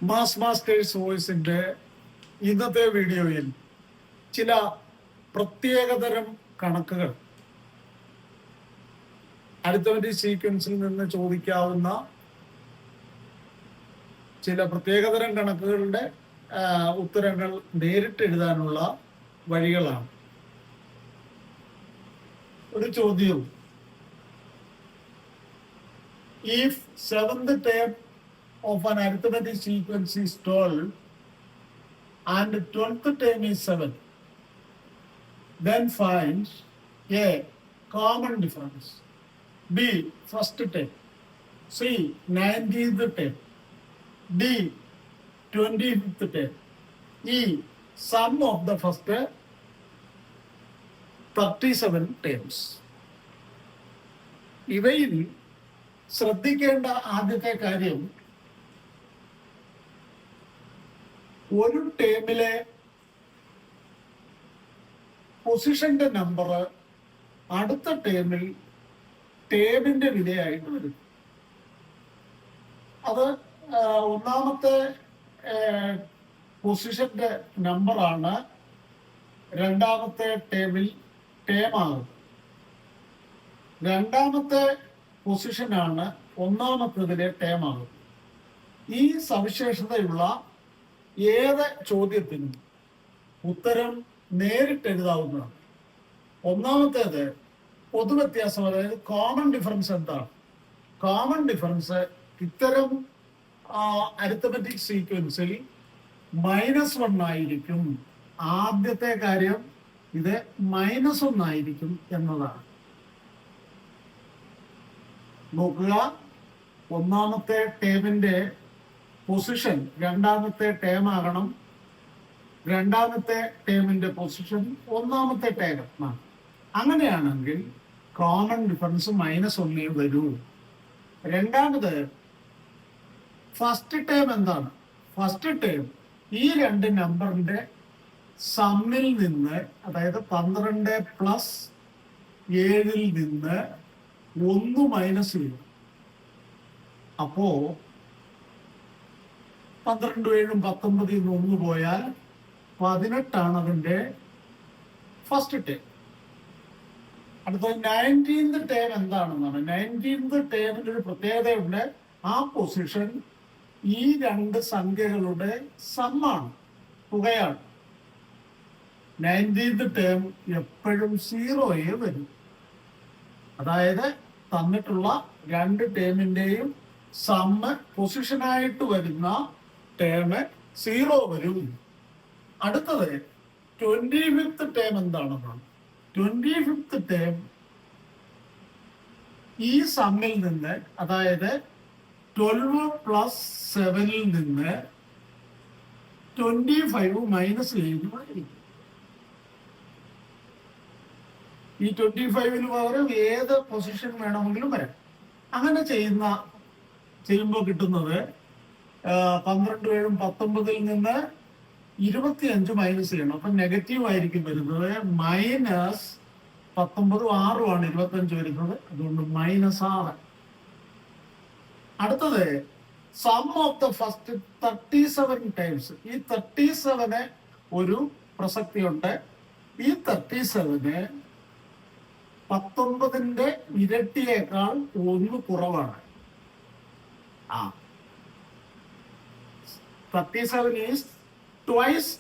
Masters വോയിസിന്റെ ഇന്നത്തെ വീഡിയോയിൽ ചില പ്രത്യേകതരം കണക്കുകൾ അരിത്മെറ്റിക് സീക്വൻസിൽ നിന്ന് ചോദിക്കാവുന്ന ചില പ്രത്യേകതരം കണക്കുകളുടെ ഉത്തരങ്ങൾ നേരിട്ട് എഴുതാനുള്ള വഴികളാണ്. ഒരു ചോദ്യം, if seventh term of an arithmetic sequence is 12 and 12th term is 7, then find A, common difference, B, first term, C, 19th term, D, 25th term, E, sum of the first 37 terms. ഇവയിൽ ശ്രദ്ധിക്കേണ്ട ആദ്യത്തെ കാര്യം, ഒരു ടേമിലെ പൊസിഷന്റെ number അടുത്ത ടേമിൽ ടേമിന്റെ വിലയായിട്ട് വരും. അത് ഒന്നാമത്തെ പൊസിഷന്റെ നമ്പറാണ് രണ്ടാമത്തെ ടേമിൽ ടേമാകും. രണ്ടാമത്തെ പൊസിഷനാണ് ഒന്നാമത്തതിലെ ടേമാകും. ഈ സവിശേഷതയുള്ള ഏത് ചോദ്യത്തിനും ഉത്തരം നേരിട്ട് എഴുതാവുന്നതാണ്. ഒന്നാമത്തേത് പൊതുവ്യത്യാസം, അതായത് കോമൺ ഡിഫറൻസ് എന്താണ്? കോമൺ ഡിഫറൻസ് ഇത്തരം അരിത്മെറ്റിക് സീക്വൻസിൽ -1 ആയിരിക്കും. ആദ്യത്തെ കാര്യം ഇത് -1 ആയിരിക്കും എന്നതാണ്. നോക്കുക, ഒന്നാമത്തെ ടേമിന്റെ പൊസിഷൻ രണ്ടാമത്തെ ടേം ആകണം, രണ്ടാമത്തെ ടേമിന്റെ പൊസിഷൻ ഒന്നാമത്തെ ടേമാണ്. അങ്ങനെയാണെങ്കിൽ കോമൺ ഡിഫറൻസ് -1 വരൂ. രണ്ടാമത് ഫസ്റ്റ് ടേം എന്താണ്? ഫസ്റ്റ് ടേം ഈ രണ്ട് നമ്പറിന്റെ സമ്മിൽ നിന്ന്, അതായത് 12 + 7 നിന്ന് 1 മൈനസ് ചെയ്യും. അപ്പോ 12 7 19 1 പോയാൽ 18 അതിന്റെ ഫസ്റ്റ് ടേം. അടുത്തത് 19th ടേം എന്താണെന്നാണ്. 19th ടേമിന്റെ ഒരു പ്രത്യേകതയുണ്ട്. ആ പൊസിഷൻ ഈ രണ്ട് സംഖ്യകളുടെ സമ്മാണ്, തുകയാണ്. 19th ടേം എപ്പോഴും 0 വരും. അതായത് തന്നിട്ടുള്ള രണ്ട് ടേമിന്റെയും സമ്മ് പൊസിഷനായിട്ട് വരുന്ന ടേം 0 വരും. അടുത്തത് 25th ടേം എന്താണെന്നാണ്. 25th ടേം ഈ സമ്മിൽ നിന്ന്, അതായത് 12 + 7 നിന്ന് 25 മൈനസ് ചെയ്യുന്നതായിരിക്കും. ഈ 25 പകരം ഏത് പൊസിഷൻ വേണമെങ്കിലും വരാം. അങ്ങനെ ചെയ്യുമ്പോൾ കിട്ടുന്നത് 12 7 19 നിന്ന് 25 മൈനസ് ചെയ്യണം. അപ്പൊ നെഗറ്റീവ് ആയിരിക്കും വരുന്നത്. -19 6 ആണ് 25 വരുന്നത്, അതുകൊണ്ട് -6. അടുത്തത് sum of the first 37 times. ഈ 37 ഒരു പ്രസക്തിയുണ്ട്. ഈ 37 19ന്റെ ഇരട്ടിയേക്കാൾ 1 കുറവാണ്. 37 ഈസ് ട്വൈസ്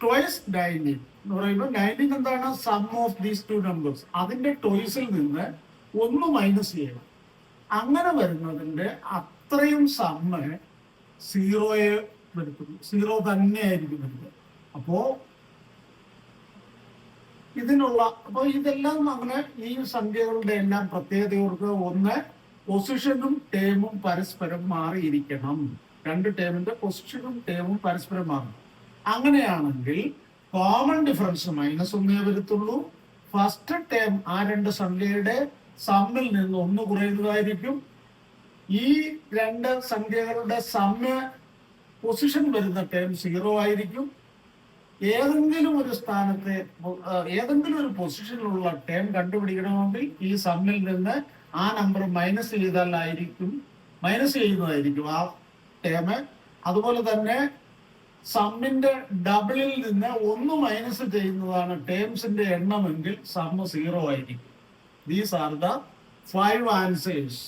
19 എന്ന് പറയുമ്പോൾ 19 എന്താണ്? Sum of these two numbers. അതിന്റെ ട്വൈസിൽ നിന്ന് 1 മൈനസ് ചെയ്യണം. അങ്ങനെ വരുന്നതിന്റെ അത്രയും സമ്മ് 0 വരുത്തുന്നു. 0 തന്നെയായിരിക്കും വരുന്നത്. അപ്പോ ഇതെല്ലാം അങ്ങനെ ഈ സംഖ്യകളുടെ എല്ലാം പ്രത്യേകതകൾക്ക്, ഒന്ന്, പൊസിഷനും ടേമും പരസ്പരം മാറിയിരിക്കണം. രണ്ട് ടേമിന്റെ പൊസിഷനും ടേമും പരസ്പരം മാറും. അങ്ങനെയാണെങ്കിൽ കോമൺ ഡിഫറൻസ് -1 വരത്തുള്ളൂ. ഫസ്റ്റ് ടേം ആ രണ്ട് സംഖ്യയുടെ സമ്മിൽ നിന്ന് 1 കുറയുന്നതായിരിക്കും. ഈ രണ്ട് സംഖ്യകളുടെ സമ്മ് പൊസിഷൻ വരുന്ന ടേം 0 ആയിരിക്കും. ഏതെങ്കിലും ഒരു സ്ഥാനത്തെ, ഏതെങ്കിലും ഒരു പൊസിഷനിലുള്ള ടേം കണ്ടുപിടിക്കണമെങ്കിൽ ഈ സമ്മിൽ നിന്ന് ആ നമ്പർ മൈനസ് ചെയ്യുന്നതായിരിക്കും ആ ടേം അതുപോലെ തന്നെ സമ്മിന്റെ ഡബിളിൽ നിന്ന് 1 മൈനസ് ചെയ്യുന്നതാണ് ടേംസിന്റെ എണ്ണമെങ്കിൽ സമ്മ് 0 ആയിരിക്കും. These are the 5 answers.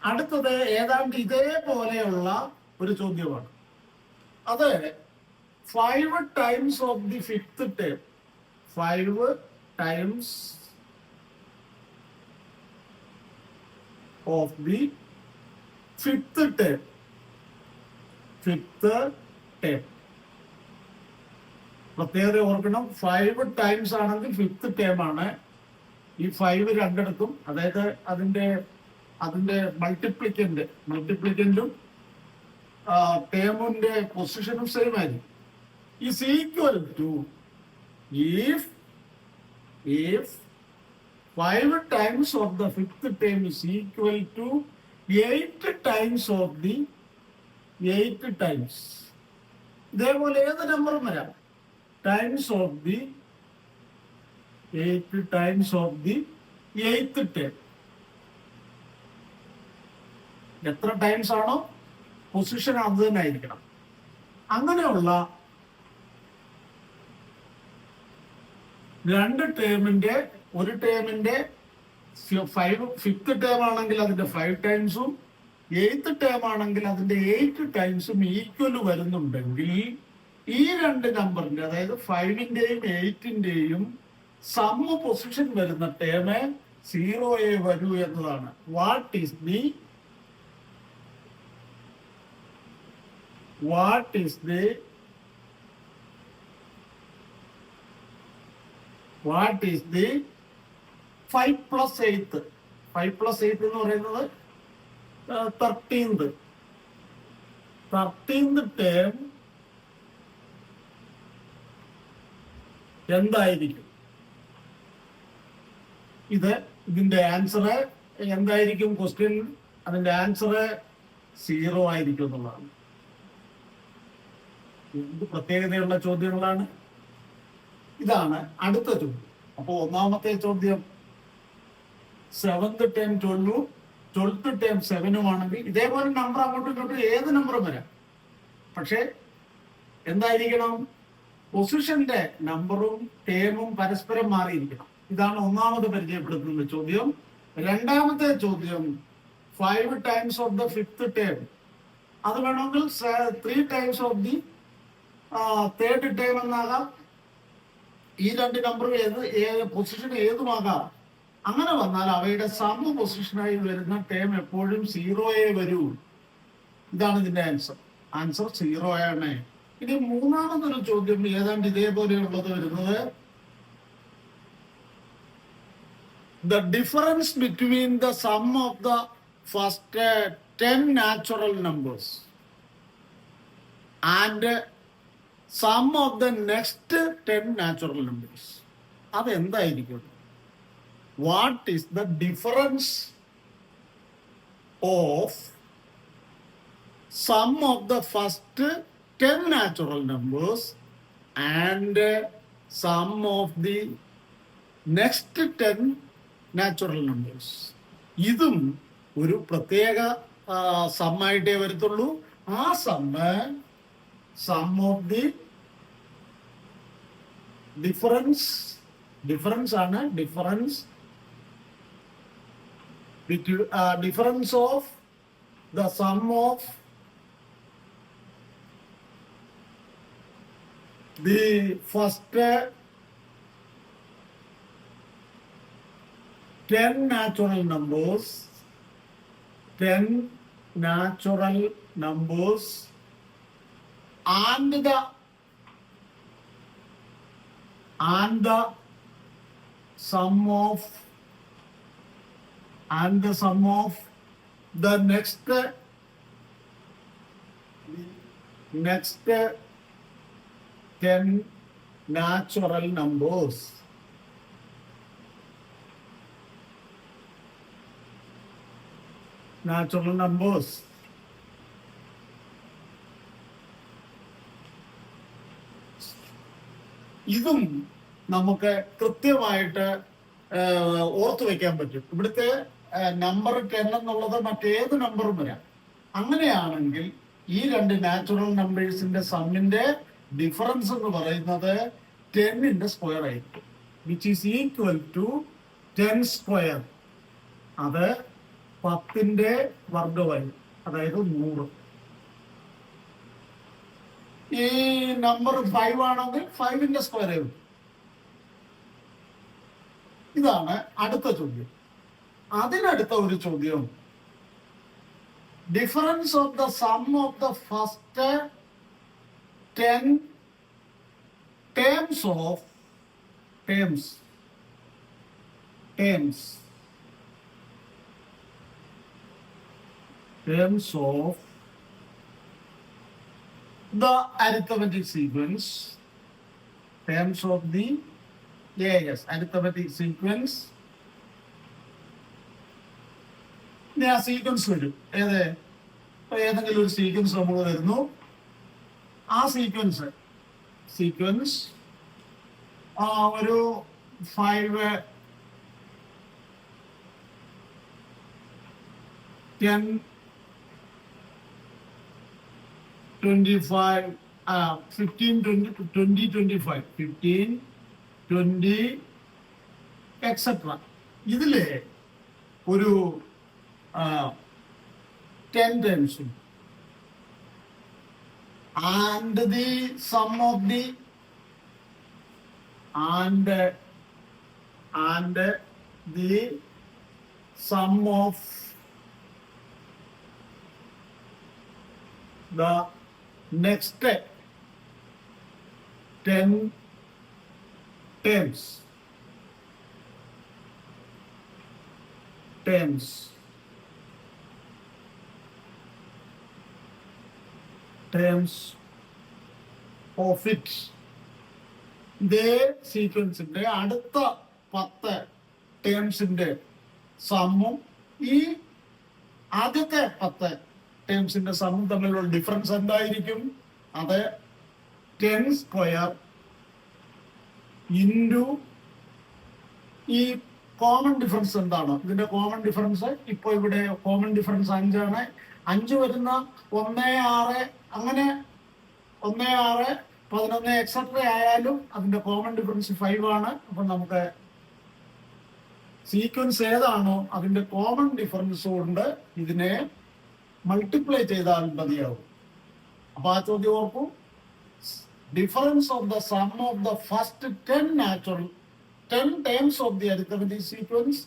അടുത്തത് ഏതാണ്ട് ഇതേപോലെയുള്ള ഒരു ചോദ്യമാണ്. അത് 5 times of the 5th term. 5 times of the 5th term. 5th term പ്രത്യേകത ഓർക്കണം. 5 ടൈംസ് ആണെങ്കിൽ 5th ടേം ആണ്. ഈ 5 രണ്ടിടത്തും, അതായത് അതിന്റെ മൾട്ടിപ്ലിക്കൻറ്റും ടേമിന്റെ പൊസിഷനും സെയിം ആയിരിക്കും. Is equal to if 5 times of the 5th term is equal to 8 times of the 8 times. ഇതേപോലെ ഏത് നമ്പറും വരാം. Times of the 8 times of the 8th term. എത്ര ടൈംസ് ആണോ പൊസിഷൻ അത് തന്നെ ആയിരിക്കണം. അങ്ങനെയുള്ള 2 ടേമിന്റെ, ഒരു ടേമിന്റെ 5th ടേം ആണെങ്കിൽ അതിന്റെ 5 ടൈംസും 8th ടേം ആണെങ്കിൽ അതിന്റെ 8 ടൈംസും ഈക്വൽ വരുന്നുണ്ടെങ്കിൽ ഈ 2 നമ്പറിന്റെ, അതായത് 5ന്റെയും 8ന്റെയും സമ്മ് പൊസിഷൻ വരുന്ന ടേമ് 0 വരൂ എന്നതാണ്. What is the 5 plus 8th? 5 plus 8 എന്ന് പറയുന്നത് 13th ടേം എന്തായിരിക്കും? ഇതിന്റെ ആൻസർ എന്തായിരിക്കും? ക്വസ്റ്റ്യൻ അതിന്റെ ആൻസർ 0 ആയിരിക്കും എന്നുള്ളതാണ്. എന്ത് പ്രത്യേകതയുള്ള ചോദ്യങ്ങളാണ്. ഇതാണ് അടുത്ത ചോദ്യം. അപ്പോൾ ഒന്നാമത്തെ ചോദ്യം 7th ടേം 12, 12th ടേം 7 ആണെങ്കിൽ ഇതേപോലെ നമ്പർ അങ്ങോട്ടും ഇങ്ങോട്ടും ഏത് നമ്പറും വരാം. പക്ഷെ എന്തായിരിക്കണം? പൊസിഷന്റെ നമ്പറും ടേമും പരസ്പരം മാറിയിരിക്കണം. ഇതാണ് ഒന്നാമത് പരിചയപ്പെടുത്തുന്ന ചോദ്യം. രണ്ടാമത്തെ ചോദ്യം 5 times of the 5th term. അത് വേണമെങ്കിൽ 3 times of the 3rd term എന്നാകാം. ഈ 2 നമ്പറും പൊസിഷൻ ഏതുമാകാം. അങ്ങനെ വന്നാൽ അവയുടെ സമ പൊസിഷനായി വരുന്ന ടേം എപ്പോഴും 0 വരൂ. ഇതാണ് ഇതിന്റെ ആൻസർ 0 ആണ്. ഇനി മൂന്നാമതൊരു ചോദ്യം ഏതാണ്ട് ഇതേപോലെയുള്ളത് വരുന്നത്, the difference between the sum of the first 10 natural numbers and sum of the next 10 natural numbers. അതെന്തായിരിക്കും? What is the difference of sum of the first 10 natural numbers and sum of the next 10 natural numbers? ഇതും ഒരു പ്രത്യേക സമ്മായിട്ടേ വരത്തുള്ളൂ. ആ some of the difference ആണ്. Difference of the sum of the first 10 natural numbers and the sum of the next 10 natural numbers. ഇതും നമുക്ക് കൃത്യമായിട്ട് ഓർത്തു വെക്കാൻ പറ്റും. ഇവിടുത്തെ നമ്പർ 10 എന്നുള്ളത് മറ്റേത് നമ്പറും വരാം. അങ്ങനെയാണെങ്കിൽ ഈ രണ്ട് നാച്ചുറൽ നമ്പേഴ്സിന്റെ സമ്മിന്റെ ഡിഫറൻസ് എന്ന് പറയുന്നത് 10ന്റെ സ്ക്വയർ ആയിരിക്കും, which is equal to 10 square. അത് 10ന്റെ വർഗ്ഗമായി, അതായത് 100. ഈ നമ്പർ 5 ആണെങ്കിൽ 5ന്റെ സ്ക്വയർ ആയിരിക്കും. ഇതാണ് അടുത്ത ചോദ്യം. അതിനടുത്ത ഒരു ചോദ്യം, difference of the sum of the first 10 terms of terms of the arithmetic sequence, terms of the arithmetic sequence. ഇനി ആ സീക്വൻസ് വരും. ഏതെങ്കിലും ഒരു സീക്വൻസ് നമുക്ക് തരുന്നു. ആ സീക്വൻസ് ഒരു 5, 10, 25, 15, 20, 25, 15, 20, എക്സെട്ര. ഇതിലെ ഒരു 10 ടൈംസും and the sum of the sum of the next 10 terms of it. ഇതേ സീക്വൻസിന്റെ അടുത്ത 10 ടേംസിന്റെ സമ്മും ഈ ആദ്യത്തെ 10 ടേംസിന്റെ സമ്മും തമ്മിലുള്ള ഡിഫറൻസ് എന്തായിരിക്കും? അത് 10 സ്ക്വയർ ഇൻറ്റു ഈ കോമൺ ഡിഫറൻസ് എന്താണ്? ഇതിന്റെ കോമൺ ഡിഫറൻസ് ഇപ്പൊ ഇവിടെ കോമൺ ഡിഫറൻസ് 5 ആണ്. 5 വരുന്ന 1, 6 അങ്ങനെ 1, 6, 11 എക്സെട്ര ആയാലും അതിന്റെ കോമൺ ഡിഫറൻസ് 5 ആണ്. അപ്പൊ നമുക്ക് സീക്വൻസ് ഏതാണോ അതിന്റെ കോമൺ ഡിഫറൻസ് കൊണ്ട് ഇതിനെ മൾട്ടിപ്ലൈ ചെയ്താൽ മതിയാവും. അപ്പൊ ആ ചോദ്യം ഓർക്കും, difference of the sum of the first 10 terms of the arithmetic sequence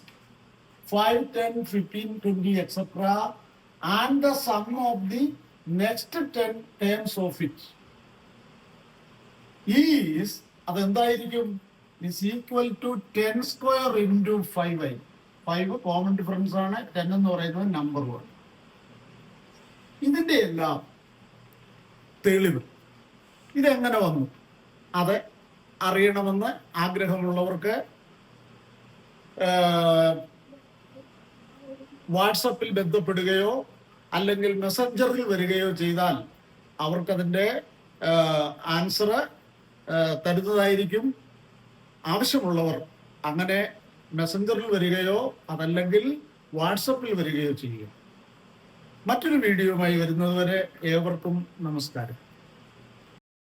5, 10, 15, 20, etc. and the sum of the next 10 terms of it is അതെന്തായിരിക്കും? is equal to 10 square into 5i. 5 common difference ആണ്, 10 എന്ന് പറയുന്നത് number 1. ഇതിന്റെ എല്ലാം തെളിവ് ഇതെങ്ങനെ വന്നു അത് അറിയണമെന്ന് ആഗ്രഹമുള്ളവർക്ക് വാട്സപ്പിൽ ബന്ധപ്പെടുകയോ അല്ലെങ്കിൽ മെസ്സഞ്ചറിൽ വരികയോ ചെയ്താൽ അവർക്കതിൻ്റെ ആൻസർ തരുന്നതായിരിക്കും. ആവശ്യമുള്ളവർ അങ്ങനെ മെസ്സഞ്ചറിൽ വരികയോ അതല്ലെങ്കിൽ വാട്സപ്പിൽ വരികയോ ചെയ്യുക. മറ്റൊരു വീഡിയോയുമായി വരുന്നതുവരെ ഏവർക്കും നമസ്കാരം.